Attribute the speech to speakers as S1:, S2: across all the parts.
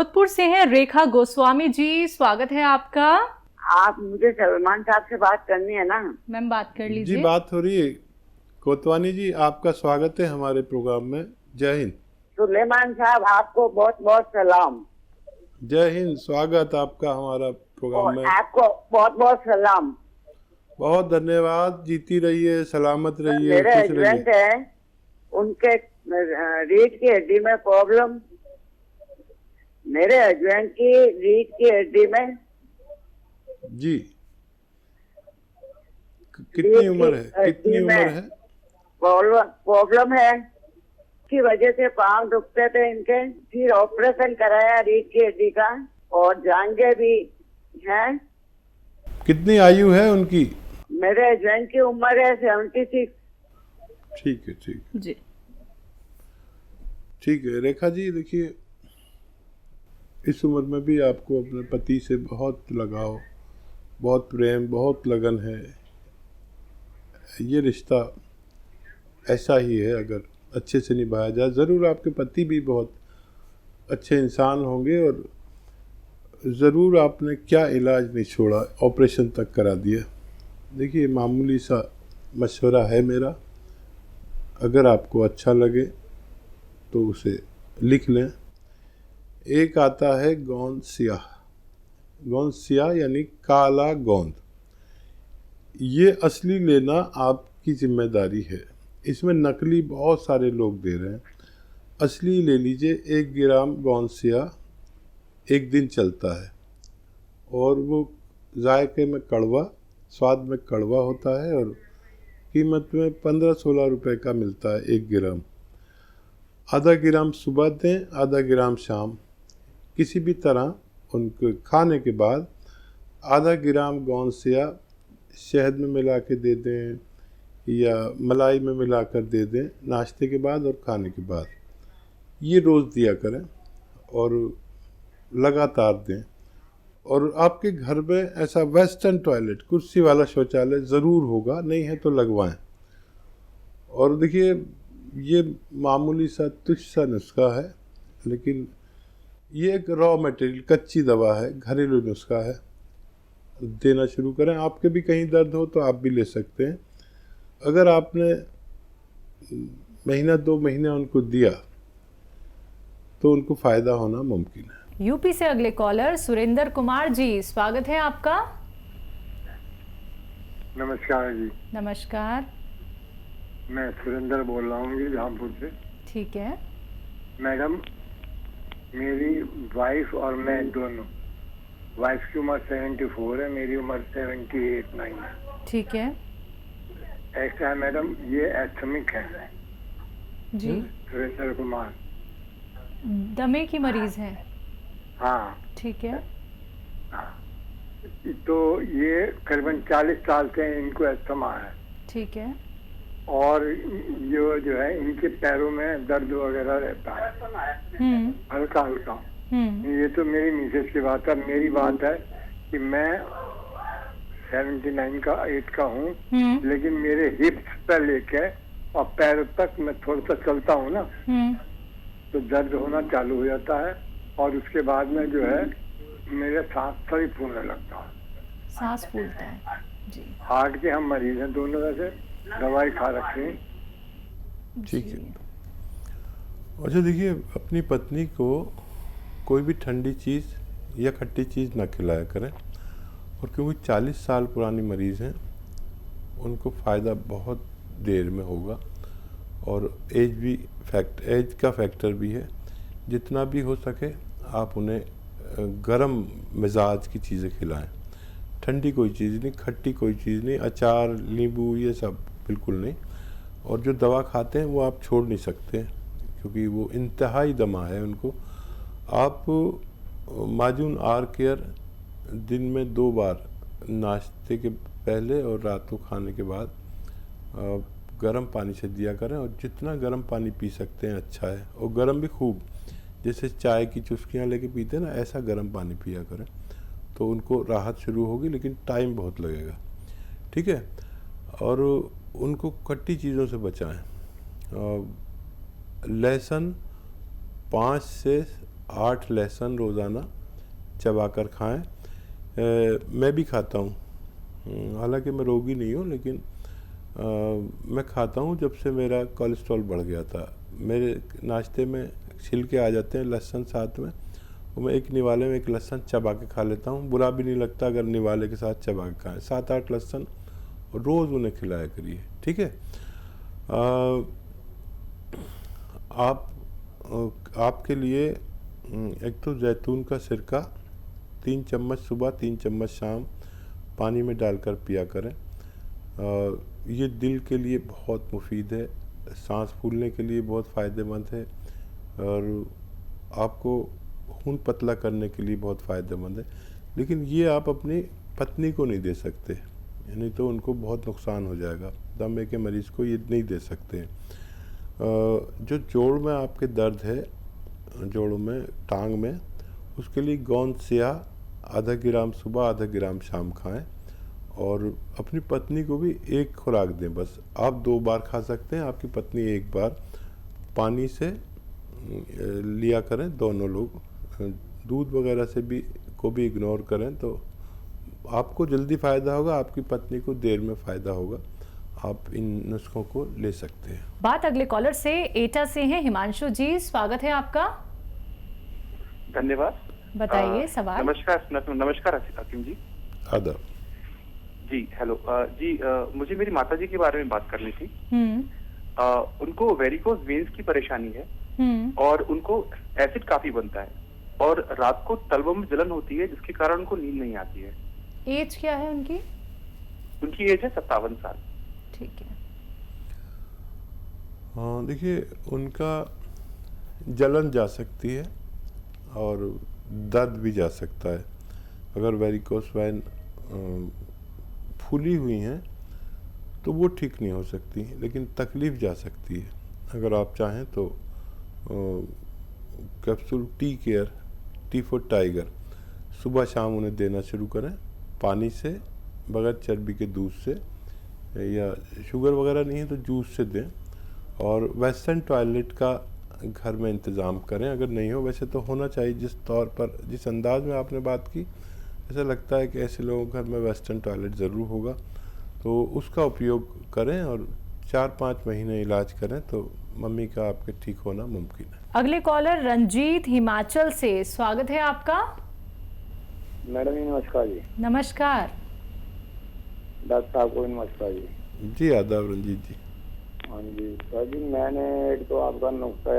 S1: जोधपुर से हैं रेखा गोस्वामी जी, स्वागत है आपका।
S2: आप मुझे सलमान साहब से बात करनी है ना?
S1: मैम बात कर लीजिए।
S3: जी बात हो रही है। कोतवानी जी आपका स्वागत है हमारे प्रोग्राम में। जय हिंद।
S2: सुलेमान साहब आपको बहुत बहुत सलाम।
S3: जय हिंद, स्वागत आपका हमारा प्रोग्राम में।
S2: आपको बहुत बहुत सलाम।
S3: बहुत धन्यवाद। जीती रहिए, सलामत रहिए,
S2: मेरे
S3: खुश
S2: हस्बैंड
S3: रहिए।
S2: है, उनके रीढ़ की हड्डी में प्रॉब्लम। मेरे हस्बैंड की रीढ़ की हड्डी में
S3: जी कितनी उम्र है? कितनी उम्र है?
S2: प्रॉब्लम है की वजह से पांव दुखते थे इनके। फिर ऑपरेशन कराया रीढ़ की हड्डी का, और जांघें भी हैं।
S3: कितनी आयु है उनकी?
S2: मेरे हस्बैंड की उम्र है 76।
S3: ठीक है, ठीक
S1: जी
S3: ठीक है। रेखा जी देखिए, इस उम्र में भी आपको अपने पति से बहुत लगाव, बहुत प्रेम, बहुत लगन है। ये रिश्ता ऐसा ही है, अगर अच्छे से निभाया जाए। ज़रूर आपके पति भी बहुत अच्छे इंसान होंगे, और ज़रूर आपने क्या इलाज नहीं छोड़ा, ऑपरेशन तक करा दिया। देखिए, मामूली सा मशवरा है मेरा, अगर आपको अच्छा लगे तो उसे लिख लें। एक आता है गोंद स्याह। गोंद स्याह यानी काला गोंद। ये असली लेना आपकी जिम्मेदारी है। इसमें नकली बहुत सारे लोग दे रहे हैं। असली ले लीजिए। 1 ग्राम गोंद स्याह 1 दिन चलता है, और वो जायके में कड़वा, स्वाद में कड़वा होता है, और कीमत में 15-16 रुपए का मिलता है 1 ग्राम। आधा ग्राम सुबह दें, आधा ग्राम शाम। किसी भी तरह उनको खाने के बाद आधा ग्राम गोंद स्याह शहद में मिला के दे दें, या मलाई में मिलाकर दे दें नाश्ते के बाद और खाने के बाद। ये रोज़ दिया करें और लगातार दें। और आपके घर में ऐसा वेस्टर्न टॉयलेट, कुर्सी वाला शौचालय ज़रूर होगा, नहीं है तो लगवाएं। और देखिए, ये मामूली सा तुच्छ सा नुस्खा है, लेकिन ये एक रॉ मटेरियल, कच्ची दवा है, घरेलू नुस्खा है। देना शुरू करें। आपके भी कहीं दर्द हो तो आप भी ले सकते हैं। अगर आपने महीना 2 महीने उनको दिया तो उनको फ़ायदा होना मुमकिन है।
S1: यूपी से अगले कॉलर सुरेंद्र कुमार जी, स्वागत है आपका।
S4: नमस्कार जी।
S1: नमस्कार।
S4: मैं सुरेंद्र बोल रहा हूँ जी, रामपुर से।
S1: ठीक है
S4: मैडम, मेरी वाइफ और मैं दोनों, वाइफ की उम्र 74 है, मेरी उम्र 78-9 है।
S1: ठीक है
S4: ऐसा है मैडम, ये एस्थमिक है
S1: जी।
S4: सुरेंद्र कुमार।
S1: दमे की मरीज है।
S4: हाँ
S1: ठीक है।
S4: तो ये करीबन 40 साल से इनको एस्थमा है।
S1: ठीक है।
S4: और ये जो है, इनके पैरों में दर्द वगैरह रहता है, हल्का हल्का। ये तो मेरी मिसेज की बात है। मेरी बात है कि मैं 79 का 8 का हूँ, लेकिन मेरे हिप्स पे लेके और पैर तक मैं थोड़ा सा चलता हूँ ना, तो दर्द होना चालू हो जाता है, और उसके बाद में जो है मेरे सांस थोड़ी फूलने लगता है।
S1: सांस फूलता है जी।
S4: हार्ट के हम मरीज हैं दोनों, वैसे दवाई खा रखे हैं।
S3: ठीक है। अच्छा देखिए, अपनी पत्नी को कोई भी ठंडी चीज़ या खट्टी चीज़ ना खिलाया करें। और क्योंकि 40 साल पुरानी मरीज़ हैं, उनको फ़ायदा बहुत देर में होगा, और एज का फैक्टर भी है। जितना भी हो सके आप उन्हें गरम मिजाज की चीज़ें खिलाएं। ठंडी कोई चीज़ नहीं, खट्टी कोई चीज़ नहीं, अचार, नींबू, ये सब बिल्कुल नहीं। और जो दवा खाते हैं वो आप छोड़ नहीं सकते, क्योंकि वो इंतहाई दमा है उनको। आप माजून आर केयर दिन में 2 बार, नाश्ते के पहले और रात को खाने के बाद, गर्म पानी से दिया करें। और जितना गर्म पानी पी सकते हैं अच्छा है, और गर्म भी खूब, जैसे चाय की चुस्कियाँ लेके पीते हैं ना, ऐसा गर्म पानी पिया करें, तो उनको राहत शुरू होगी, लेकिन टाइम बहुत लगेगा। ठीक है। और उनको खट्टी चीज़ों से बचाएं। लहसुन 5 से 8 लहसुन रोज़ाना चबाकर खाएं। मैं भी खाता हूँ, हालांकि मैं रोगी नहीं हूँ, लेकिन मैं खाता हूँ। जब से मेरा कोलेस्ट्रॉल बढ़ गया था, मेरे नाश्ते में छिलके आ जाते हैं लहसुन साथ में, वो मैं एक निवाले में एक लहसुन चबा के खा लेता हूँ। बुरा भी नहीं लगता अगर निवाले के साथ चबा के खाएँ। 7-8 लहसुन रोज़ उन्हें खिलाया करिए, ठीक है। आपके लिए एक तो जैतून का सिरका 3 चम्मच सुबह 3 चम्मच शाम पानी में डालकर पिया करें। ये दिल के लिए बहुत मुफीद है, सांस फूलने के लिए बहुत फ़ायदेमंद है, और आपको खून पतला करने के लिए बहुत फ़ायदेमंद है। लेकिन ये आप अपनी पत्नी को नहीं दे सकते, यानी तो उनको बहुत नुकसान हो जाएगा। दमे के मरीज़ को ये नहीं दे सकते। जो जोड़ में आपके दर्द है, जोड़ों में, टांग में, उसके लिए गोंद स्याह आधा ग्राम सुबह आधा ग्राम शाम खाएं, और अपनी पत्नी को भी एक खुराक दें। बस आप 2 बार खा सकते हैं, आपकी पत्नी 1 बार। पानी से लिया करें दोनों लोग, दूध वगैरह से भी इग्नोर करें, तो आपको जल्दी फ़ायदा होगा, आपकी पत्नी को देर में फ़ायदा होगा। आप इन नुस्खों को ले सकते हैं।
S1: बात अगले कॉलर से एटा से हैं। हिमांशु जी, स्वागत है आपका।
S5: धन्यवाद।
S1: बताइए सवाल।
S5: नमस्कार हकीम जी।
S3: आदाब
S5: जी। हेलो जी, मुझे मेरी माता जी के बारे में बात करनी थी। उनको वेरिकोज वेन्स की परेशानी है, और उनको एसिड काफी बनता है, और रात को तलवों में जलन होती है, जिसके कारण उनको नींद नहीं आती है।
S1: एज क्या है उनकी?
S5: उनकी एज है 57 साल।
S1: ठीक है।
S3: हाँ, देखिए, उनका जलन जा सकती है और दर्द भी जा सकता है। अगर वेरिकोस वेन फूली हुई हैं तो वो ठीक नहीं हो सकती, लेकिन तकलीफ़ जा सकती है। अगर आप चाहें तो कैप्सूल टी फॉर टाइगर सुबह शाम उन्हें देना शुरू करें, पानी से, बगैर चर्बी के दूध से, या शुगर वगैरह नहीं है तो जूस से दें। और वेस्टर्न टॉयलेट का घर में इंतज़ाम करें, अगर नहीं हो, वैसे तो होना चाहिए। जिस तौर पर, जिस अंदाज में आपने बात की, ऐसा लगता है कि ऐसे लोगों के घर में वेस्टर्न टॉयलेट ज़रूर होगा, तो उसका उपयोग करें और 4-5 महीने इलाज करें तो मम्मी का आपके ठीक होना मुमकिन है।
S1: अगले कॉलर रंजीत हिमाचल से, स्वागत है आपका।
S4: मैडम जी नमस्कार जी।
S1: नमस्कार।
S4: डॉक्टर साहब को नमस्कार जी।
S3: जी आदाब रंजीत जी।
S4: हाँ जी सर जी, मैंने एक तो आपका नुस्खा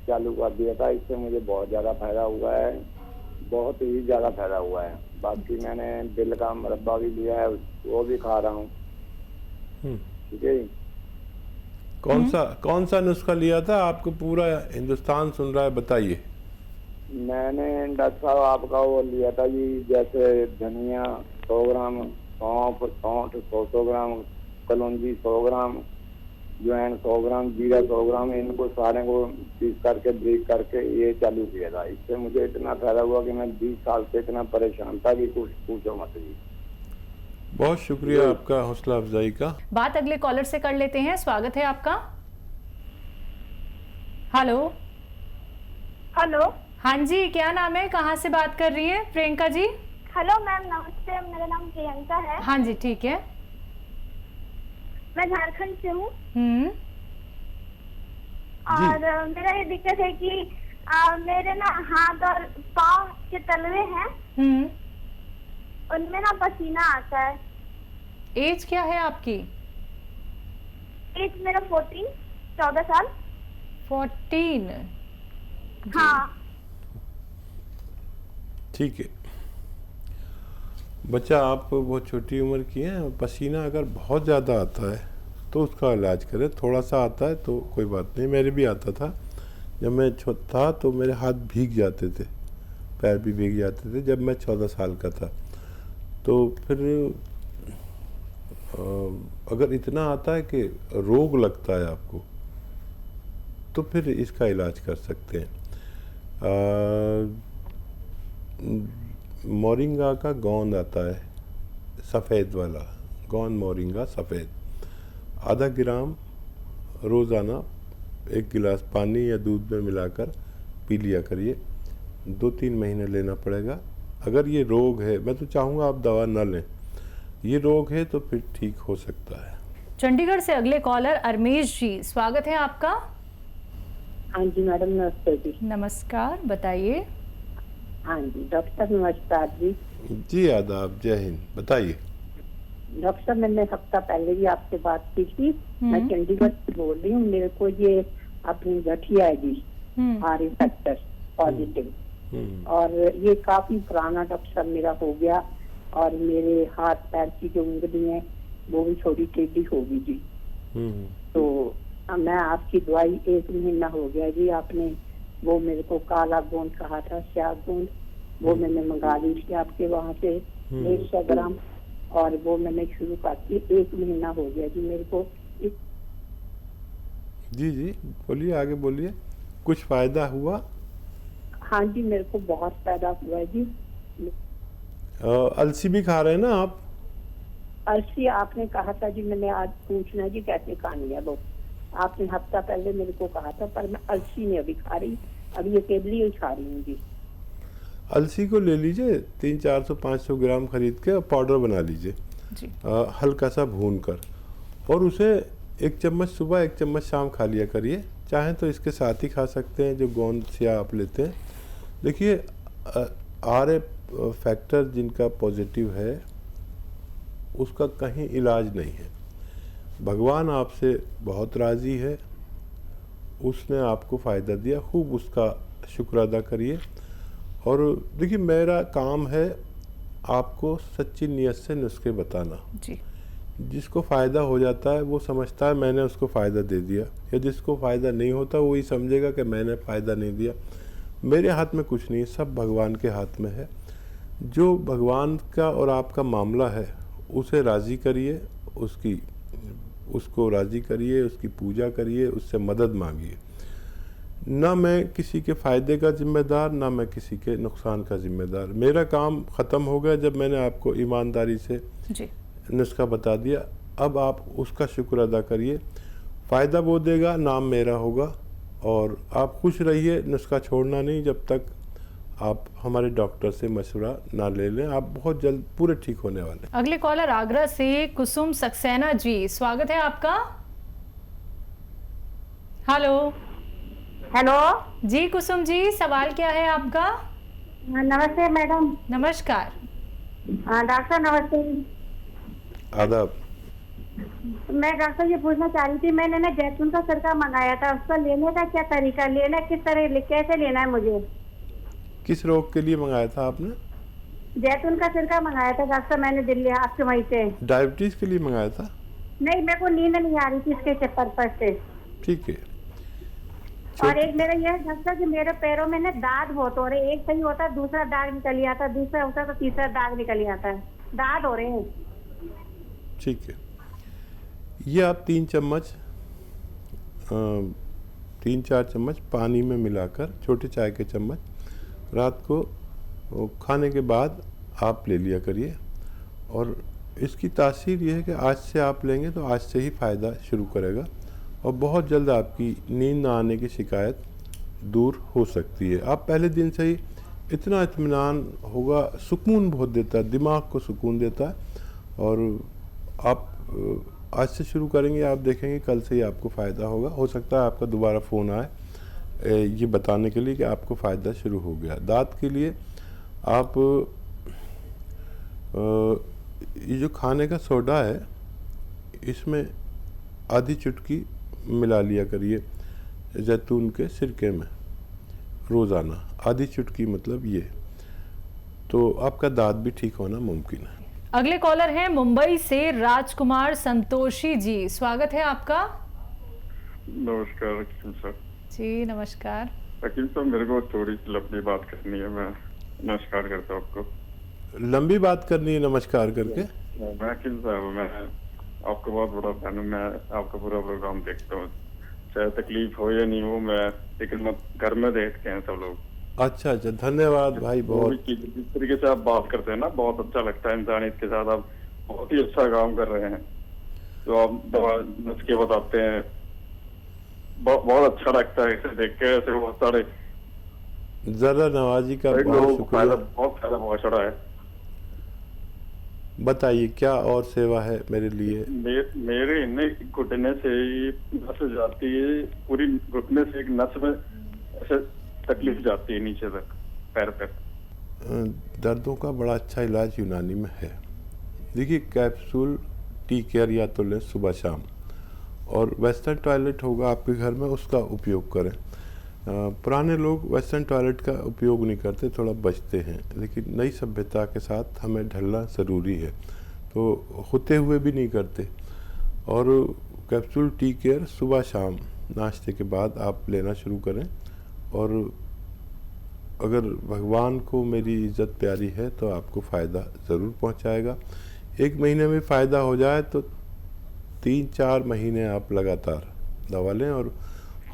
S4: चालू कर दिया था, इससे मुझे बहुत ज़्यादा फायदा हुआ है, बहुत ही ज़्यादा फायदा हुआ है। बाकी मैंने दिल का मुरब्बा भी लिया है, वो भी खा रहा हूँ, ठीक है।
S3: कौन सा नुस्खा लिया था? आपको पूरा हिंदुस्तान सुन रहा है, बताइए।
S4: मैंने डॉक्टर साहब आपका वो लिया था जी, जैसे धनिया 100 ग्राम, सौंठ 100 ग्राम, कलौंजी 100 ग्राम, ज्वाइन 100 ग्राम, जीरा 100 ग्राम, इनको सारे को पीस करके ब्रेक करके ये चालू किया था। इससे मुझे इतना फायदा हुआ कि मैं 20 साल से इतना परेशान था कि कुछ पूछो मत जी।
S3: बहुत शुक्रिया आपका हौसला अफजाई का।
S1: बात अगले कॉलर से कर लेते हैं, स्वागत है आपका। हेलो।
S6: हेलो।
S1: हाँ जी, क्या नाम है, कहाँ से बात कर रही है? प्रियंका जी।
S6: हेलो मैम, नमस्ते, मेरा नाम प्रियंका है।
S1: हाँ जी, ठीक है।
S6: मैं झारखंड से हूँ। और मेरा ये दिक्कत है कि मेरे ना हाथ और पाँव के तलवे हैं, उनमें ना पसीना आता है।
S1: एज क्या है आपकी?
S6: एज मेरा 14 साल।
S1: 14?
S6: हाँ
S3: ठीक है बच्चा, आप बहुत छोटी उम्र की हैं, पसीना अगर बहुत ज़्यादा आता है तो उसका इलाज करें। थोड़ा सा आता है तो कोई बात नहीं, मेरे भी आता था। जब मैं छोटा था तो मेरे हाथ भीग जाते थे, पैर भी भीग जाते थे, जब मैं 14 साल का था। तो फिर अगर इतना आता है कि रोग लगता है आपको, तो फिर इसका इलाज कर सकते हैं। मोरिंगा का गोंद आता है, सफ़ेद वाला गोंद, मोरिंगा सफ़ेद, आधा ग्राम रोज़ाना 1 गिलास पानी या दूध में मिलाकर पी लिया करिए। 2-3 महीने लेना पड़ेगा। अगर ये रोग है, मैं तो चाहूँगा आप दवा न लें, ये रोग है तो फिर ठीक हो सकता है।
S1: चंडीगढ़ से अगले कॉलर अरमेश जी, स्वागत है आपका।
S2: हाँ जी मैडम, नमस्ते जी।
S1: नमस्कार, बताइए।
S2: हाँ जी डॉक्टर साहब नमस्कार जी।
S3: जी आदाब, जय हिंद, बताइए।
S2: डॉक्टर साहब मैंने हफ्ता पहले भी आपसे बात की थी। मैं चंडीगढ़ से बोल रही हूँ। मेरे को ये अपनी गठिया है जी, आर फैक्टर पॉजिटिव, और ये काफी पुराना डॉक्टर साहब मेरा हो गया, और मेरे हाथ पैर की जो उंगली है वो भी थोड़ी टेढ़ी होगी जी। तो मैं आपकी दवाई 1 महीना हो गया जी। आपने वो मेरे को काला गोंद कहा था, स्याह गोंद, वो मैंने मंगा ली थी आपके वहाँ से 150 ग्राम, और वो मैंने शुरू कर दी। 1 महीना हो गया जी मेरे को।
S3: जी जी बोलिए, आगे बोलिए। कुछ फायदा हुआ?
S2: हाँ जी मेरे को बहुत फायदा हुआ है जी।
S3: अलसी भी खा रहे हैं ना आप?
S2: अलसी आपने कहा था जी, मैंने आज पूछना जी कैसे खानी है वो। आपने हफ्ता पहले मेरे को कहा था, पर मैं अलसी नहीं अभी खा रही, अभी अकेली ही खा रही हूँ जी।
S3: अलसी को ले लीजिए, 300-400-500 ग्राम खरीद के पाउडर बना लीजिए, हल्का सा भून कर, और उसे 1 चम्मच सुबह 1 चम्मच शाम खा लिया करिए। चाहें तो इसके साथ ही खा सकते हैं जो गोंद स्याह आप लेते हैं। देखिए आर फैक्टर जिनका पॉजिटिव है उसका कहीं इलाज नहीं है। भगवान आपसे बहुत राज़ी है, उसने आपको फ़ायदा दिया, खूब उसका शुक्र अदा करिए। और देखिए मेरा काम है आपको सच्ची नीयत से नुस्खे बताना
S1: जी।
S3: जिसको फ़ायदा हो जाता है वो समझता है मैंने उसको फ़ायदा दे दिया, या जिसको फ़ायदा नहीं होता वही समझेगा कि मैंने फ़ायदा नहीं दिया। मेरे हाथ में कुछ नहीं, सब भगवान के हाथ में है। जो भगवान का और आपका मामला है उसे राज़ी करिए, उसको राज़ी करिए, उसकी पूजा करिए, उससे मदद मांगिए। ना मैं किसी के फ़ायदे का जिम्मेदार, ना मैं किसी के नुकसान का जिम्मेदार। मेरा काम ख़त्म हो गया जब मैंने आपको ईमानदारी से नुस्खा बता दिया। अब आप उसका शुक्र अदा करिए, फ़ायदा वो देगा, नाम मेरा होगा, और आप खुश रहिए। नुस्खा छोड़ना नहीं जब तक आप हमारे डॉक्टर से मशवरा ना ले लें। आप बहुत जल्द पूरे ठीक होने वाले।
S1: अगले कॉलर आगरा से कुसुम सक्सेना जी, स्वागत है आपका। हेलो
S6: हेलो
S1: जी कुसुम जी, सवाल क्या है आपका?
S6: नमस्ते मैडम।
S1: नमस्कार।
S6: डॉक्टर नमस्ते।
S3: आदाब।
S6: मैं डॉक्टर ये पूछना चाह रही थी, मैंने ना जैतून का सिरका मंगाया था, उसका लेने का क्या तरीका, लेना किस तरह, कैसे लेना है मुझे?
S3: किस रोग के लिए मंगाया था आपने?
S6: जैतून का सिरका मंगाया था डॉक्टर, मैंने दिल्ली आपके वहीं से।
S3: डायबिटीज के लिए मंगाया था?
S6: नहीं, मेरे को नींद नहीं आ रही थी इसके चक्कर पर से।
S3: ठीक है।
S6: और एक मेरा यह है डॉक्टर कि मेरे पैरों में ना दाग बहुत हो रहे हैं, एक सही होता है दूसरा दाग निकल आता है, दूसरा होता है तो तीसरा दाग निकल आता है, दाग हो रहे हैं।
S3: ठीक है, ये आप 3-4 चम्मच पानी में मिलाकर, छोटे चाय के चम्मच, रात को खाने के बाद आप ले लिया करिए। और इसकी तासीर ये है कि आज से आप लेंगे तो आज से ही फ़ायदा शुरू करेगा, और बहुत जल्द आपकी नींद ना आने की शिकायत दूर हो सकती है। आप पहले दिन से ही इतना इत्मीनान होगा, सुकून बहुत देता है, दिमाग को सुकून देता है। और आप आज से शुरू करेंगे, आप देखेंगे कल से ही आपको फ़ायदा होगा। हो सकता है आपका दोबारा फ़ोन आए ये बताने के लिए कि आपको फ़ायदा शुरू हो गया। दांत के लिए आप ये जो खाने का सोडा है इसमें आधी चुटकी मिला लिया करिए जैतून के सिरके में रोज़ाना, आधी चुटकी मतलब ये, तो आपका दांत भी ठीक होना मुमकिन है।
S1: अगले कॉलर हैं मुंबई से राजकुमार संतोषी जी, स्वागत है आपका।
S7: नमस्कार वकील साहब।
S1: जी नमस्कार।
S7: वकील साहब मेरे को थोड़ी सी लंबी बात करनी है, मैं नमस्कार करता हूँ आपको।
S3: लंबी बात करनी है नमस्कार करके?
S7: वकील साहब मैं आपको बहुत बड़ा फैन हूँ, मैं आपका पूरा प्रोग्राम देखता हूँ, चाहे तकलीफ हो या नहीं हो, मैं लेकिन घर में देखते हैं सब लोग।
S3: अच्छा अच्छा, धन्यवाद भाई। बहुत
S7: जिस तरीके से आप बात करते हैं ना, बहुत अच्छा लगता है। इंसानियत के साथ आप बहुत ही अच्छा काम कर रहे हैं, जो आप दवा नुस्खे बताते हैं, बहुत अच्छा लगता है इसे देख के। ऐसे बहुत सारे
S3: जरा नवाजी का
S7: कई
S3: बहुत
S7: लोगों को
S3: शुक्रिया।
S7: बहुत फायदा पहुंचा है।
S3: बताइए क्या और सेवा है मेरे लिए?
S7: मेरे इन्हें घुटने से नस जाती है, पूरी घुटने से एक नस में ऐसे तकलीफ जाती है नीचे तक पैर पे।
S3: दर्दों का बड़ा अच्छा इलाज यूनानी में है। देखिए कैप्सूल टी केयर या तो लें सुबह शाम, और वेस्टर्न टॉयलेट होगा आपके घर में उसका उपयोग करें। पुराने लोग वेस्टर्न टॉयलेट का उपयोग नहीं करते, थोड़ा बचते हैं, लेकिन नई सभ्यता के साथ हमें ढलना ज़रूरी है, तो होते हुए भी नहीं करते। और कैप्सूल टी केयर सुबह शाम नाश्ते के बाद आप लेना शुरू करें, और अगर भगवान को मेरी इज़्ज़त प्यारी है तो आपको फ़ायदा ज़रूर पहुंचाएगा। 1 महीने में फ़ायदा हो जाए तो 3-4 महीने आप लगातार दवा लें। और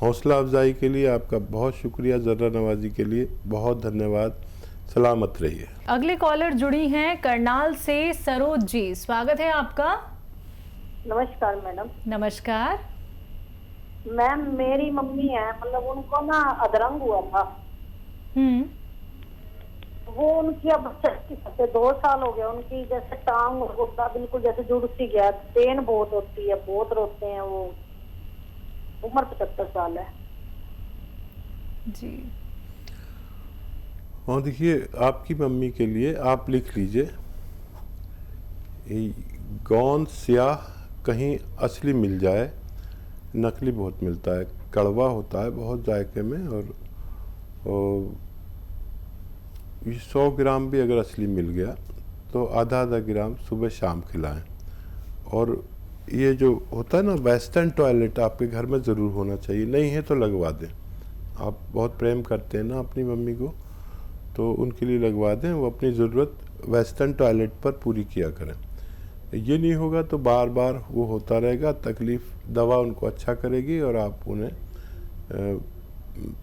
S3: हौसला अफजाई के लिए आपका बहुत शुक्रिया, ज़र्रा नवाजी के लिए बहुत धन्यवाद। सलामत रहिए।
S1: अगले कॉलर जुड़ी हैं करनाल से सरोज जी, स्वागत है आपका।
S6: नमस्कार मैडम।
S1: नमस्कार
S6: मैम, मेरी मम्मी है, मतलब उनको ना अधरंग हुआ था। वो उनकी अब 2 साल हो गए, उनकी जैसे टांग घुटना बिल्कुल जैसे जुड़ सी गया, पेन बहुत होती है, बहुत रोते हैं वो। उम्र 75 साल है
S1: जी।
S3: और देखिए आपकी मम्मी के लिए आप लिख लीजिए, गोंद स्याह कहीं असली मिल जाए, नकली बहुत मिलता है, कड़वा होता है बहुत जायके में, और 100 ग्राम भी अगर असली मिल गया तो आधा ग्राम सुबह शाम खिलाएं। और ये जो होता है ना वेस्टर्न टॉयलेट आपके घर में ज़रूर होना चाहिए, नहीं है तो लगवा दें। आप बहुत प्रेम करते हैं ना अपनी मम्मी को, तो उनके लिए लगवा दें। वो अपनी ज़रूरत वेस्टर्न टॉयलेट पर पूरी किया करें। ये नहीं होगा तो बार बार वो होता रहेगा, तकलीफ़ दवा उनको अच्छा करेगी और आप उन्हें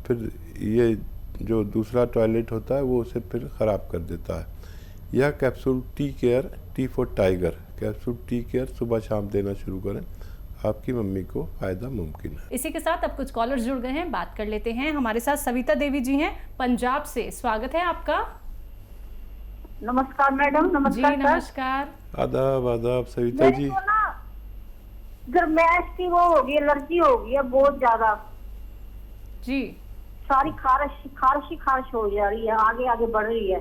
S3: फिर ये जो दूसरा टॉयलेट होता है वो उसे फिर ख़राब कर देता है। यह capsule tea care, T for tiger capsule tea care सुबह शाम देना शुरू करें, आपकी मम्मी को फ़ायदा मुमकिन है।
S1: इसी के साथ अब कुछ कॉलर्स जुड़ गए हैं, बात कर लेते हैं। हमारे साथ सविता देवी जी हैं पंजाब से, स्वागत है आपका।
S6: नमस्कार मैडम। नमस्कार
S1: जी नमस्कार।
S3: आदाब आदाब सविता जी।
S6: मेरे को ना गर्मैश की वो होगी, एलर्जी हो गई है बहुत ज्यादा
S1: जी।
S6: सारी खारिश हो जा रही है, आगे आगे बढ़ रही है।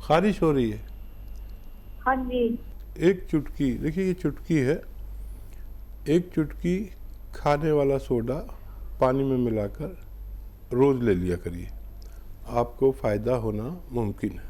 S3: खारिश हो रही है?
S6: हाँ जी।
S3: एक चुटकी, देखिए ये चुटकी है, एक चुटकी खाने वाला सोडा पानी में मिलाकर रोज़ ले लिया करिए, आपको फ़ायदा होना मुमकिन है।